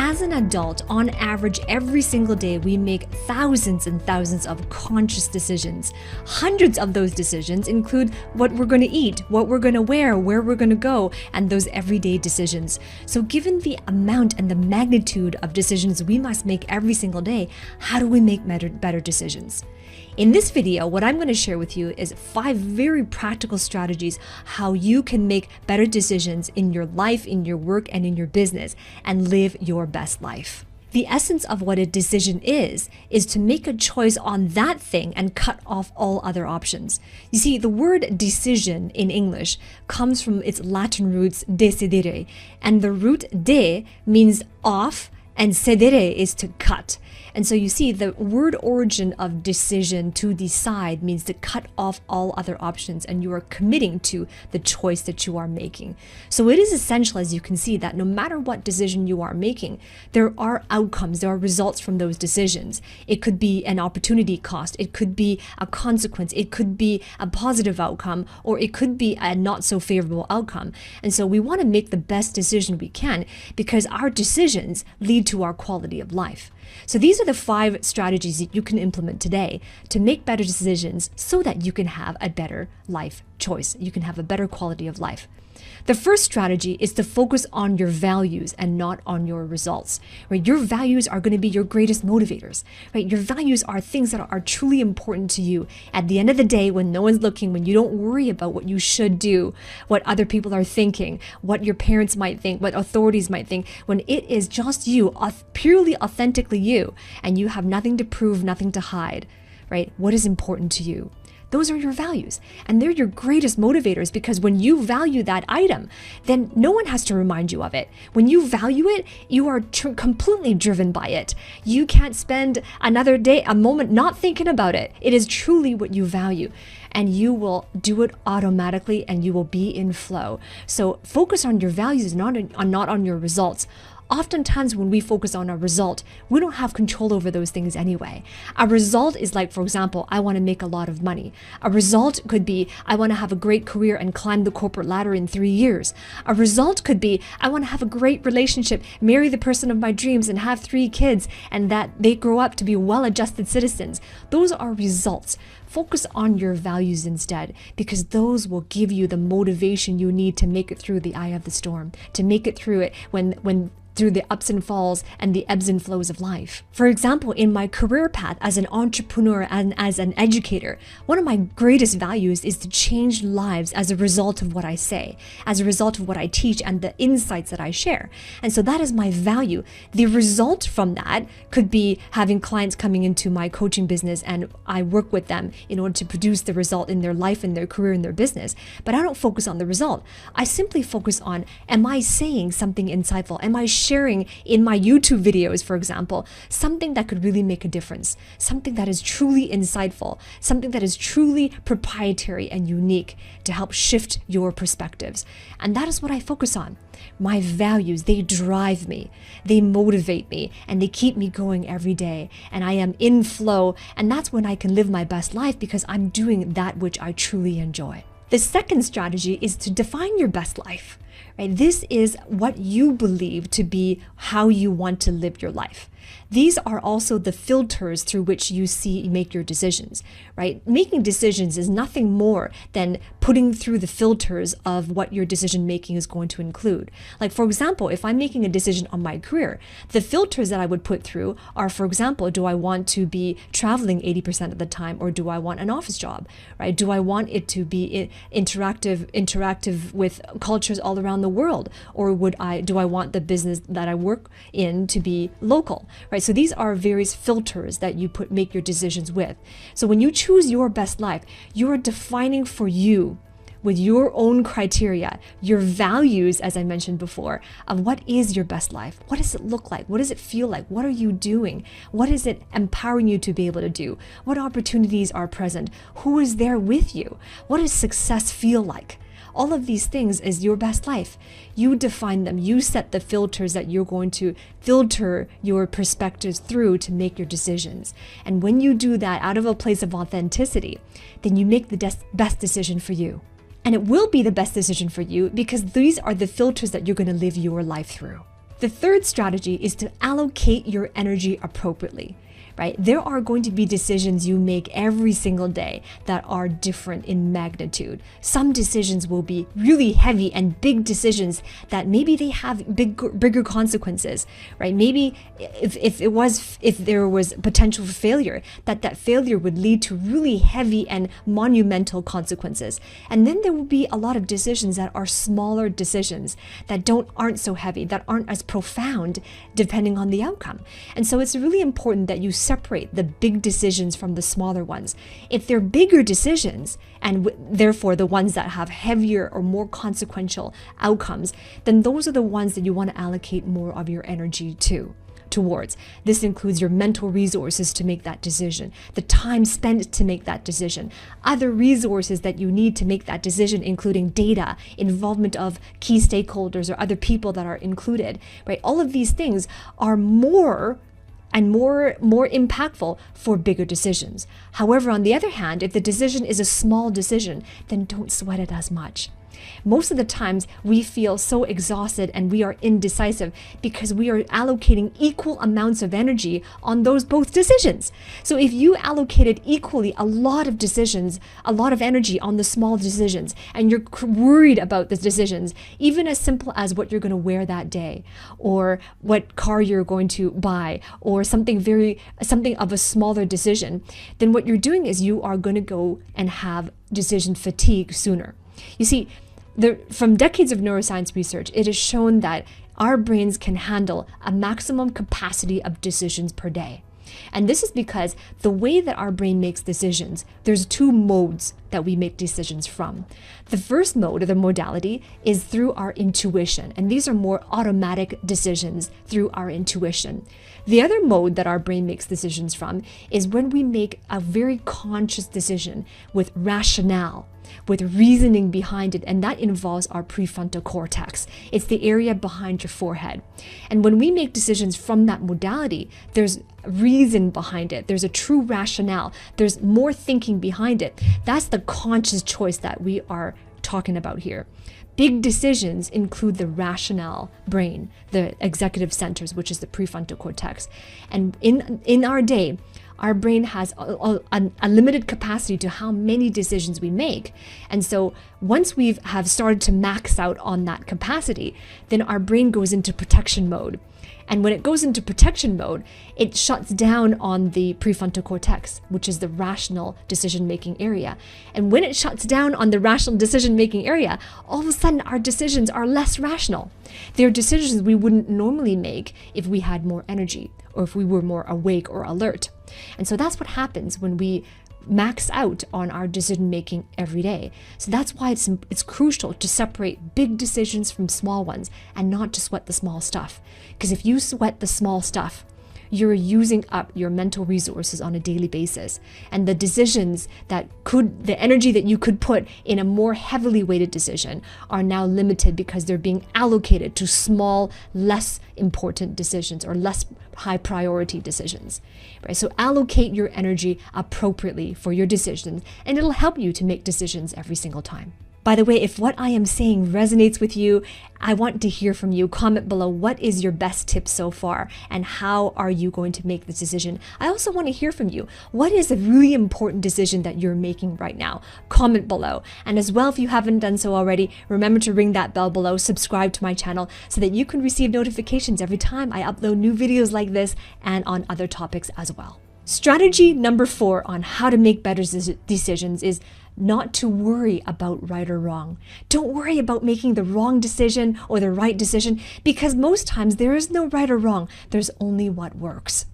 As an adult, on average, every single day, we make thousands and thousands of conscious decisions. Hundreds of those decisions include what we're going to eat, what we're going to wear, where we're going to go, and those everyday decisions. So given the amount and the magnitude of decisions we must make every single day, how do we make better decisions? In this video, what I'm going to share with you is 5 very practical strategies how you can make better decisions in your life, in your work, and in your business, and live your best life. The essence of what a decision is to make a choice on that thing and cut off all other options. You see, the word decision in English comes from its Latin roots decidere, and the root de means off, and cedere is to cut. And so you see, the word origin of decision, to decide, means to cut off all other options, and you are committing to the choice that you are making. So it is essential, as you can see, that no matter what decision you are making, there are outcomes, there are results from those decisions. It could be an opportunity cost, it could be a consequence, it could be a positive outcome, or it could be a not so favorable outcome. And so we want to make the best decision we can, because our decisions lead to our quality of life. So these are the 5 strategies that you can implement today to make better decisions so that you can have a better life choice. You can have a better quality of life. The first strategy is to focus on your values and not on your results. Right? Your values are going to be your greatest motivators. Right? Your values are things that are truly important to you. At the end of the day, when no one's looking, when you don't worry about what you should do, what other people are thinking, what your parents might think, what authorities might think, when it is just you, purely authentically you, and you have nothing to prove, nothing to hide, right? What is important to you? Those are your values, and they're your greatest motivators, because when you value that item, then no one has to remind you of it. When you value it, you are completely driven by it. You can't spend another day, a moment not thinking about it. It is truly what you value, and you will do it automatically, and you will be in flow. So focus on your values, not on your results. Oftentimes when we focus on a result, we don't have control over those things anyway. A result is like, for example, I want to make a lot of money. A result could be, I want to have a great career and climb the corporate ladder in 3 years. A result could be, I want to have a great relationship, marry the person of my dreams, and have 3 kids, and that they grow up to be well-adjusted citizens. Those are results. Focus on your values instead, because those will give you the motivation you need to make it through the eye of the storm, to make it through it when through the ups and falls and the ebbs and flows of life. For example, in my career path as an entrepreneur and as an educator, one of my greatest values is to change lives as a result of what I say, as a result of what I teach and the insights that I share. And so that is my value. The result from that could be having clients coming into my coaching business, and I work with them in order to produce the result in their life, in their career, in their business. But I don't focus on the result. I simply focus on, am I saying something insightful? Am I sharing in my YouTube videos, for example, something that could really make a difference, something that is truly insightful, something that is truly proprietary and unique to help shift your perspectives? And that is what I focus on. My values, they drive me, they motivate me, and they keep me going every day. And I am in flow, and that's when I can live my best life, because I'm doing that which I truly enjoy. The second strategy is to define your best life. Right? This is what you believe to be how you want to live your life. These are also the filters through which you make your decisions, right? Making decisions is nothing more than putting through the filters of what your decision making is going to include. Like, for example, if I'm making a decision on my career, the filters that I would put through are, for example, do I want to be traveling 80% of the time, or do I want an office job, right? Do I want it to be interactive with cultures all around the world, or do I want the business that I work in to be local, right? So these are various filters that you make your decisions with. So when you choose your best life, you are defining for you, with your own criteria, your values, as I mentioned before, of what is your best life. What does it look like? What does it feel like? What are you doing? What is it empowering you to be able to do? What opportunities are present? Who is there with you? What does success feel like? All of these things is your best life. You define them. You set the filters that you're going to filter your perspectives through to make your decisions. And when you do that out of a place of authenticity, then you make the best decision for you. And it will be the best decision for you because these are the filters that you're going to live your life through. The third strategy is to allocate your energy appropriately. Right? There are going to be decisions you make every single day that are different in magnitude. Some decisions will be really heavy and big decisions that maybe they have bigger consequences, right? Maybe if there was potential for failure, that failure would lead to really heavy and monumental consequences. And then there will be a lot of decisions that are smaller decisions that aren't so heavy, that aren't as profound depending on the outcome. And so it's really important that you separate the big decisions from the smaller ones. If they're bigger decisions, and therefore the ones that have heavier or more consequential outcomes, then those are the ones that you want to allocate more of your energy towards. This includes your mental resources to make that decision, the time spent to make that decision, other resources that you need to make that decision, including data, involvement of key stakeholders or other people that are included, right? All of these things are more impactful for bigger decisions. However, on the other hand, if the decision is a small decision, then don't sweat it as much. Most of the times we feel so exhausted and we are indecisive because we are allocating equal amounts of energy on those both decisions. So if you allocated equally a lot of decisions, a lot of energy on the small decisions, and you're worried about the decisions, even as simple as what you're going to wear that day, or what car you're going to buy, or something of a smaller decision, then what you're doing is you are going to go and have decision fatigue sooner. You see, from decades of neuroscience research, it is shown that our brains can handle a maximum capacity of decisions per day. And this is because the way that our brain makes decisions, there's two modes that we make decisions from. The first mode, or the modality, is through our intuition. And these are more automatic decisions through our intuition. The other mode that our brain makes decisions from is when we make a very conscious decision with rationale, with reasoning behind it, and that involves our prefrontal cortex. It's the area behind your forehead. And when we make decisions from that modality, there's reason behind it. There's a true rationale. There's more thinking behind it. That's the conscious choice that we are talking about here. Big decisions include the rationale brain, the executive centers, which is the prefrontal cortex. And in our day, our brain has a limited capacity to how many decisions we make. And so once we have started to max out on that capacity, then our brain goes into protection mode. And when it goes into protection mode, it shuts down on the prefrontal cortex, which is the rational decision-making area. And when it shuts down on the rational decision-making area, all of a sudden our decisions are less rational. They're decisions we wouldn't normally make if we had more energy or if we were more awake or alert. And so that's what happens when we max out on our decision making every day. So that's why it's crucial to separate big decisions from small ones and not to sweat the small stuff. Because if you sweat the small stuff, you're using up your mental resources on a daily basis. And the decisions the energy that you could put in a more heavily weighted decision are now limited because they're being allocated to small, less important decisions or less high priority decisions. Right? So allocate your energy appropriately for your decisions, and it'll help you to make decisions every single time. By the way, if what I am saying resonates with you, I want to hear from you. Comment below, what is your best tip so far and how are you going to make this decision? I also want to hear from you. What is a really important decision that you're making right now? Comment below. And as well, if you haven't done so already, remember to ring that bell below, subscribe to my channel so that you can receive notifications every time I upload new videos like this and on other topics as well. Strategy number 4 on how to make better decisions is not to worry about right or wrong. Don't worry about making the wrong decision or the right decision, because most times there is no right or wrong. There's only what works.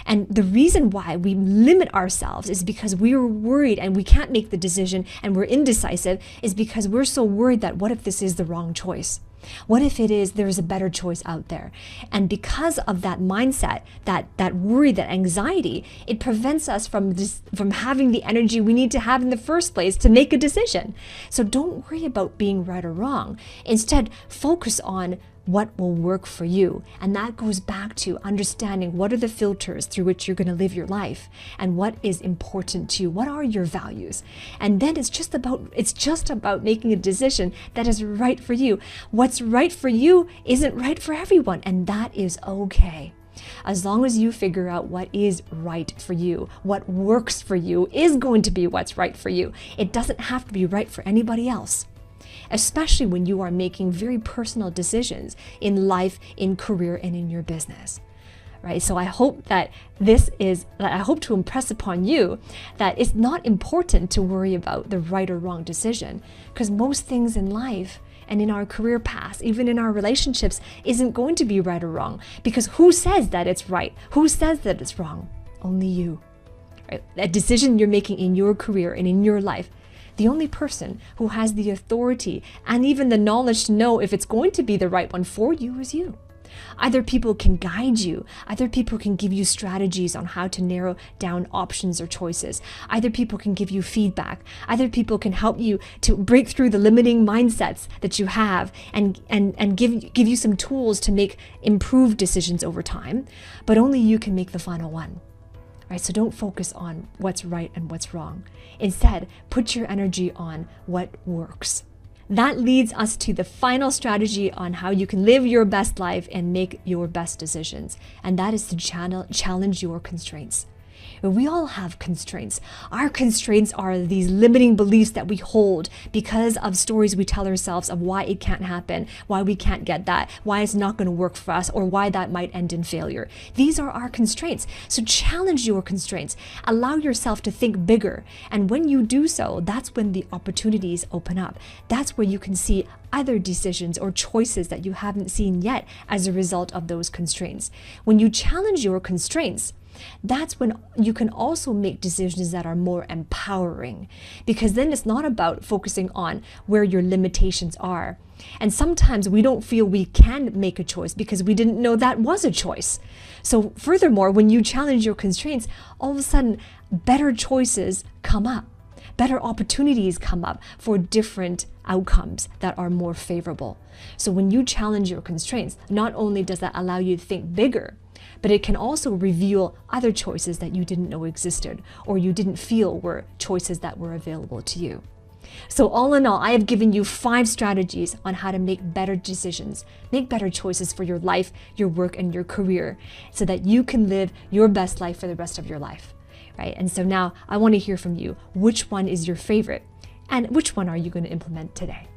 And the reason why we limit ourselves is because we are worried and we can't make the decision and we're indecisive is because we're so worried that what if this is the wrong choice? What if there's a better choice out there? And because of that mindset, that worry, that anxiety, it prevents us from having the energy we need to have in the first place to make a decision. So don't worry about being right or wrong. Instead, focus on what will work for you. And that goes back to understanding what are the filters through which you're going to live your life and what is important to you. What are your values? And then it's just about making a decision that is right for you. What's right for you isn't right for everyone, and that is okay. As long as you figure out what is right for you, what works for you is going to be what's right for you. It doesn't have to be right for anybody else, especially when you are making very personal decisions in life, in career, and in your business. Right? So I hope that I hope to impress upon you that it's not important to worry about the right or wrong decision, because most things in life and in our career paths, even in our relationships, isn't going to be right or wrong, because who says that it's right? Who says that it's wrong? Only you. Right? A decision you're making in your career and in your life, the only person who has the authority and even the knowledge to know if it's going to be the right one for you is you. Other people can guide you. Other people can give you strategies on how to narrow down options or choices. Other people can give you feedback. Other people can help you to break through the limiting mindsets that you have and give you some tools to make improved decisions over time. But only you can make the final one. Right? So don't focus on what's right and what's wrong. Instead, put your energy on what works. That leads us to the final strategy on how you can live your best life and make your best decisions. And that is to challenge your constraints. We all have constraints. Our constraints are these limiting beliefs that we hold because of stories we tell ourselves of why it can't happen, why we can't get that, why it's not going to work for us, or why that might end in failure. These are our constraints. So challenge your constraints. Allow yourself to think bigger. And when you do so, that's when the opportunities open up. That's where you can see other decisions or choices that you haven't seen yet as a result of those constraints. When you challenge your constraints, that's when you can also make decisions that are more empowering, because then it's not about focusing on where your limitations are. And sometimes we don't feel we can make a choice because we didn't know that was a choice. So furthermore, when you challenge your constraints, all of a sudden better choices come up. Better opportunities come up for different outcomes that are more favorable. So when you challenge your constraints, not only does that allow you to think bigger, but it can also reveal other choices that you didn't know existed or you didn't feel were choices that were available to you. So all in all, I have given you 5 strategies on how to make better decisions, make better choices for your life, your work, and your career so that you can live your best life for the rest of your life. Right? And so now I want to hear from you. Which one is your favorite? And which one are you going to implement today?